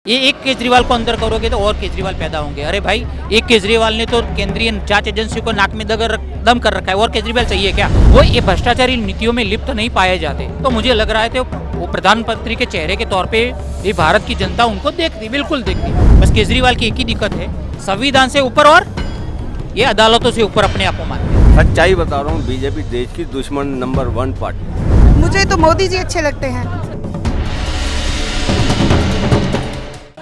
ये एक केजरीवाल को अंदर करोगे तो और केजरीवाल पैदा होंगे। अरे भाई, एक केजरीवाल ने तो केंद्रीय जांच एजेंसी को नाक में दम कर रखा है, और केजरीवाल चाहिए क्या? वो ये भ्रष्टाचारी नीतियों में लिप्त नहीं पाए जाते। तो मुझे लग रहा है तो वो प्रधानमंत्री के चेहरे के तौर पे ये भारत की जनता उनको देखती, बिल्कुल देखती। बस केजरीवाल की एक ही दिक्कत है, संविधान से ऊपर और ये अदालतों से ऊपर अपने आप को मानते हैं। सच्चाई बता रहा हूँ, बीजेपी देश की दुश्मन नंबर 1 पार्टी। मुझे तो मोदी जी अच्छे लगते हैं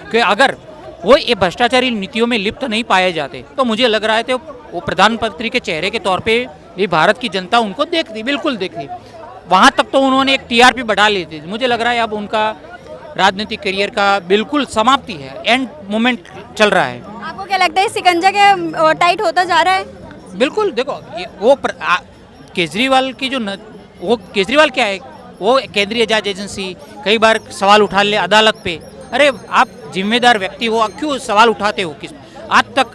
कि अगर वो ये भ्रष्टाचारी नीतियों में लिप्त नहीं पाए जाते तो मुझे लग रहा है तो वो प्रधानमंत्री के चेहरे के तौर पे ये भारत की जनता उनको देखती, बिल्कुल देखती। वहाँ तक तो उन्होंने एक टीआरपी बढ़ा ली थी। मुझे लग रहा है अब उनका राजनीतिक करियर का बिल्कुल समाप्ति है, एंड मोमेंट चल रहा है। आपको क्या लगता है सिकंजा के टाइट होता जा रहा है? बिल्कुल, देखो केजरीवाल की वो केजरीवाल क्या है, वो केंद्रीय जांच एजेंसी कई बार सवाल उठा ले अदालत पे। अरे आप जिम्मेदार व्यक्ति हो, क्यों सवाल उठाते हो? आज तक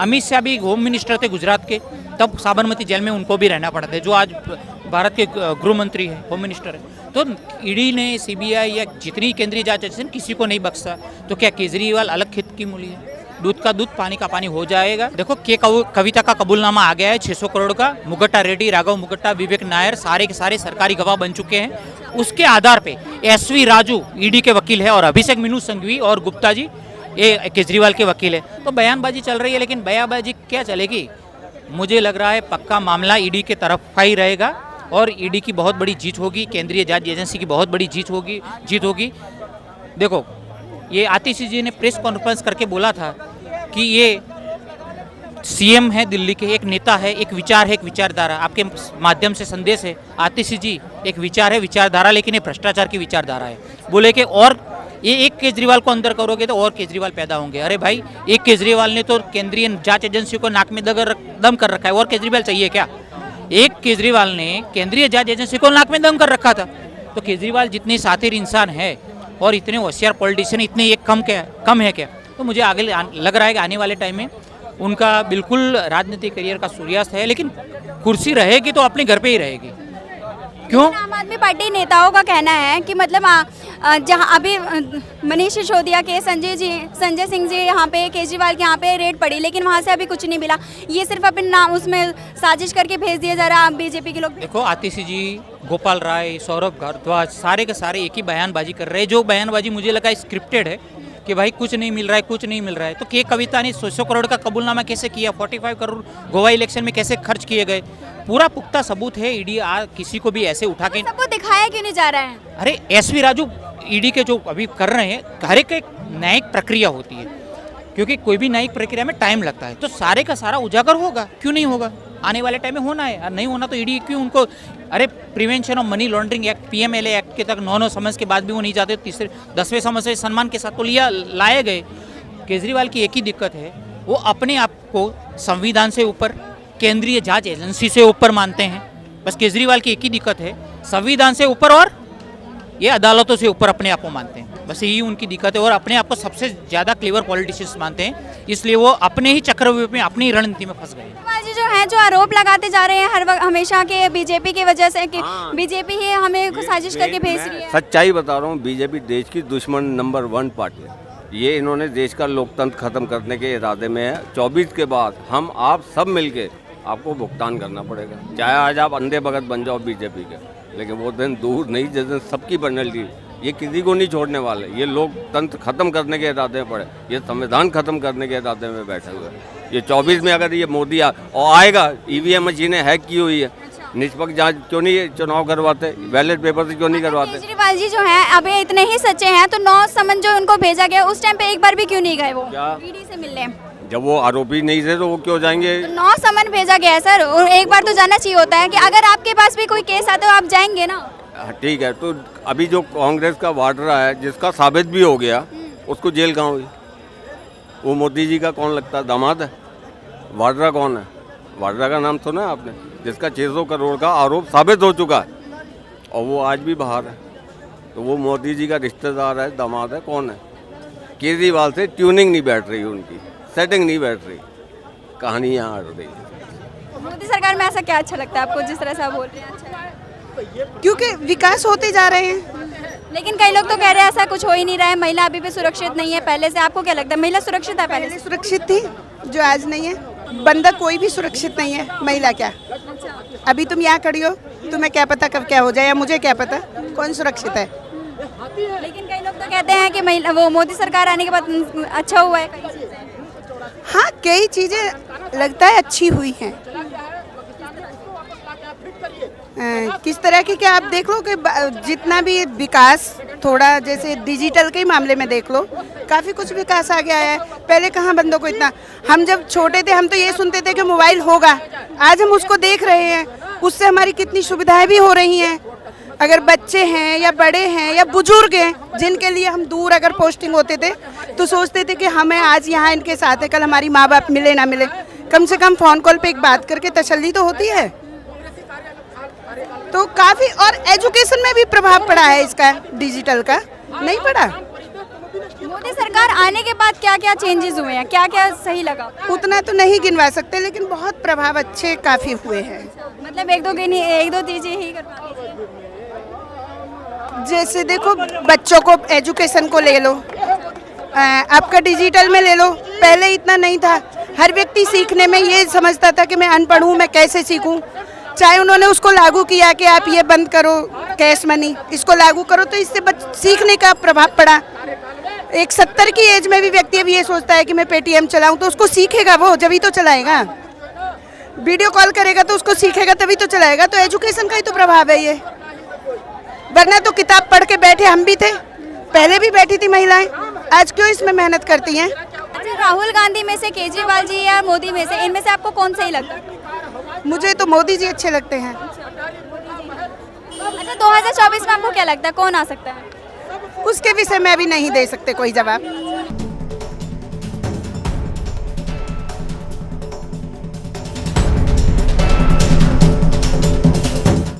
अमित शाह भी होम मिनिस्टर थे गुजरात के, तब साबरमती जेल में उनको भी रहना पड़ा था, जो आज भारत के गृह मंत्री है, होम मिनिस्टर है। तो ईडी ने, सीबीआई या जितनी केंद्रीय जांच एजेंसी किसी को नहीं बख्शा। तो क्या केजरीवाल अलग खित की मूली है? दूध का दूध पानी का पानी हो जाएगा। देखो कविता का कबूलनामा आ गया है 600 करोड़ का। मुगट्टा रेड्डी, राघव मुगट्टा, विवेक नायर सारे के सारे सरकारी गवाह बन चुके हैं। उसके आधार पे एसवी राजू ईडी के वकील है और अभिषेक मिनू संघवी और गुप्ता जी ये केजरीवाल के वकील है। तो बयानबाजी चल रही है, लेकिन बयानबाजी क्या चलेगी? मुझे लग रहा है पक्का मामला ईडी के तरफ का ही रहेगा और ईडी की बहुत बड़ी जीत होगी, केंद्रीय जांच एजेंसी की बहुत बड़ी जीत होगी। देखो, ये आतिशी जी ने प्रेस कॉन्फ्रेंस करके बोला था कि ये सीएम है दिल्ली के, एक नेता है, एक विचार है, एक विचारधारा। आपके माध्यम से संदेश है, आतिशी जी एक विचार है, विचारधारा, लेकिन ये भ्रष्टाचार की विचारधारा है। बोले कि और ये एक केजरीवाल को अंदर करोगे तो और केजरीवाल पैदा होंगे। अरे भाई, एक केजरीवाल ने तो केंद्रीय जांच एजेंसी को नाक में दम कर रखा है, और केजरीवाल चाहिए क्या? एक केजरीवाल ने केंद्रीय जांच एजेंसी को नाक में दम कर रखा था। तो केजरीवाल जितने सातिर इंसान है और इतने होशियार पॉलिटिशियन इतने एक कम है क्या? तो मुझे आगे लग रहा है कि आने वाले टाइम में उनका बिल्कुल राजनीतिक करियर का सूर्यास्त है, लेकिन कुर्सी रहेगी तो अपने घर पे ही रहेगी। क्यों? आम आदमी पार्टी नेताओं का कहना है कि मतलब जहां अभी मनीष सिसोदिया के संजय सिंह जी यहाँ पे केजरीवाल के यहाँ पे रेड पड़ी, लेकिन वहाँ से अभी कुछ नहीं मिला। ये सिर्फ अपने नाम उसमें साजिश करके भेज दिया जा रहा है बीजेपी के लोग। देखो, आतिशी जी, गोपाल राय, सौरभ भारद्वाज सारे के सारे एक ही बयानबाजी कर रहे हैं, जो बयानबाजी मुझे लगा स्क्रिप्टेड है कि भाई कुछ नहीं मिल रहा है, कुछ नहीं मिल रहा है। तो के कविता ने 600 करोड़ का कबूलनामा कैसे किया? 45 करोड़ गोवा इलेक्शन में कैसे खर्च किए गए? पूरा पुख्ता सबूत है। ईडी किसी को भी ऐसे उठा के सबूत दिखाया क्यों नहीं जा रहा है? अरे एसवी राजू ईडी के जो अभी कर रहे हैं, हर एक न्यायिक प्रक्रिया होती है, क्योंकि कोई भी न्यायिक प्रक्रिया में टाइम लगता है। तो सारे का सारा उजागर होगा, क्यों नहीं होगा? आने वाले टाइम में होना है, और नहीं होना तो ईडी क्यों उनको? अरे prevention of money laundering act, PMLA act के तक 9 समझ के बाद भी वो नहीं जाते, 10वें समझ से सम्मान के साथ तो लाए गए। केजरीवाल की एक ही दिक्कत है, वो अपने आप को संविधान से ऊपर, केंद्रीय जांच एजेंसी से ऊपर मानते हैं। बस केजरीवाल की एक ही दिक्कत है, संविधान से ऊपर और ये अदालतों से ऊपर अपने आप को मानते हैं। बस यही उनकी दिक्कत है, और अपने आप को सबसे ज़्यादा क्लेवर पॉलिटिशियंस मानते हैं, इसलिए वो अपने ही चक्रव्यूह में, अपनी रणनीति में फंस गए। जो है, जो आरोप लगाते जा रहे हैं हर वक्त हमेशा के बीजेपी की वजह से कि बीजेपी ही हमें साजिश करके भेज रही है। सच्चाई बता रहा हूँ, बीजेपी देश की दुश्मन नंबर 1 पार्टी है। ये इन्होंने देश का लोकतंत्र खत्म करने के इरादे में है। 24 के बाद हम आप सब मिलके आपको भुगतान करना पड़ेगा, चाहे आज आप अंधे भगत बन जाओ बीजेपी के, लेकिन वो दिन दूर नहीं जिस दिन सबकी बनती। ये किसी को नहीं छोड़ने वाले। ये लोकतंत्र खत्म करने के इरादे में पड़े, ये संविधान खत्म करने के इरादे में बैठे हुए हैं। ये 24 में अगर ये मोदी आएगा, ईवीएम मशीनें हैक की हुई है, निष्पक्ष जांच क्यों नहीं चुनाव करवाते? बैलेट पेपर से क्यों नहीं करवाते? केजरीवाल जी जो हैं अभी इतने ही सच्चे हैं, तो 9 समन जो उनको भेजा गया उस टाइम पे एक बार भी क्यों नहीं गए वो ईडी से मिलने? जब वो आरोपी नहीं थे तो वो क्यों जाएंगे? 9 समन भेजा गया है सर, और एक बार तो जाना चाहिए होता है कि अगर आपके पास भी कोई केस आता है तो आप जाएंगे ना। ठीक है, तो अभी जो कांग्रेस का वाड्रा है, जिसका साबित भी हो गया, उसको जेल कहाँ हुई? वो मोदी जी का कौन लगता है? दामाद है। वाड्रा कौन है? वाड्रा का नाम सुना है आपने? जिसका 600 करोड़ का आरोप साबित हो चुका है और वो आज भी बाहर है। तो वो मोदी जी का रिश्तेदार है, दामाद है, कौन है? केजरीवाल से ट्यूनिंग नहीं बैठ रही, उनकी सेटिंग नहीं बैठ रही, कहानी यहाँ अड़ रही है। मोदी सरकार में ऐसा क्या अच्छा लगता है आपको, जिस तरह से आप बोल रहे हैं? अच्छा, क्योंकि विकास होते जा रहे हैं। लेकिन कई लोग तो कह रहे हैं ऐसा कुछ हो ही नहीं रहा है, महिला अभी भी सुरक्षित नहीं है पहले से। आपको क्या लगता है, महिला सुरक्षित है पहले पहले से? सुरक्षित थी, जो आज नहीं है। बंदा कोई भी सुरक्षित नहीं है, महिला क्या। अभी तुम यहाँ खड़ी हो, तुम्हें क्या पता कब क्या हो जाए, या मुझे क्या पता, कौन सुरक्षित है। लेकिन कई लोग तो कहते हैं कि महिला वो मोदी सरकार आने के बाद अच्छा हुआ है कई चीज़ें। हाँ, कई चीज़ें लगता है अच्छी हुई हैं। किस तरह की, क्या आप देख लो कि जितना भी विकास, थोड़ा जैसे डिजिटल के मामले में देख लो, काफ़ी कुछ विकास आ गया है। पहले कहाँ बंदों को इतना, हम जब छोटे थे हम तो ये सुनते थे कि मोबाइल होगा, आज हम उसको देख रहे हैं, उससे हमारी कितनी सुविधाएं भी हो रही हैं। अगर बच्चे हैं या बड़े हैं या बुजुर्ग हैं, जिनके लिए हम दूर अगर पोस्टिंग होते थे तो सोचते थे कि हमें आज यहाँ इनके साथ है, कल हमारी माँ बाप मिले ना मिले, कम से कम फ़ोन कॉल पे एक बात करके तसल्ली तो होती है। तो काफ़ी, और एजुकेशन में भी प्रभाव पड़ा है इसका, डिजिटल का नहीं पड़ा। मोदी सरकार आने के बाद क्या क्या चेंजेस हुए हैं, क्या क्या सही लगा? उतना तो नहीं गिनवा सकते, लेकिन बहुत प्रभाव अच्छे काफ़ी हुए हैं। मतलब एक दो चीज़ें ही करवा दीजिए। जैसे देखो, बच्चों को एजुकेशन को ले लो, आपका डिजिटल में ले लो, पहले इतना नहीं था। हर व्यक्ति सीखने में ये समझता था कि मैं अनपढ़ हूँ, मैं कैसे सीखूँ। चाहे उन्होंने उसको लागू किया कि आप ये बंद करो कैश मनी, इसको लागू करो, तो इससे सीखने का प्रभाव पड़ा। एक 70 की एज में भी व्यक्ति अब ये सोचता है कि मैं पेटीएम चलाऊं, तो उसको सीखेगा वो, जब ही तो चलाएगा। वीडियो कॉल करेगा तो उसको सीखेगा, तभी तो चलाएगा। तो एजुकेशन का ही तो प्रभाव है ये, वरना तो किताब पढ़ के बैठे हम भी थे, पहले भी बैठी थी महिलाएं, आज क्यों इसमें मेहनत करती हैं। अच्छा, राहुल गांधी में से, केजरीवाल जी या मोदी में से, इनमें से आपको कौन सही लगता है? मुझे तो मोदी जी अच्छे लगते हैं। अच्छा, 2024 में आपको क्या लगता है कौन आ सकता है? उसके विषय में अभी नहीं दे सकते कोई जवाब।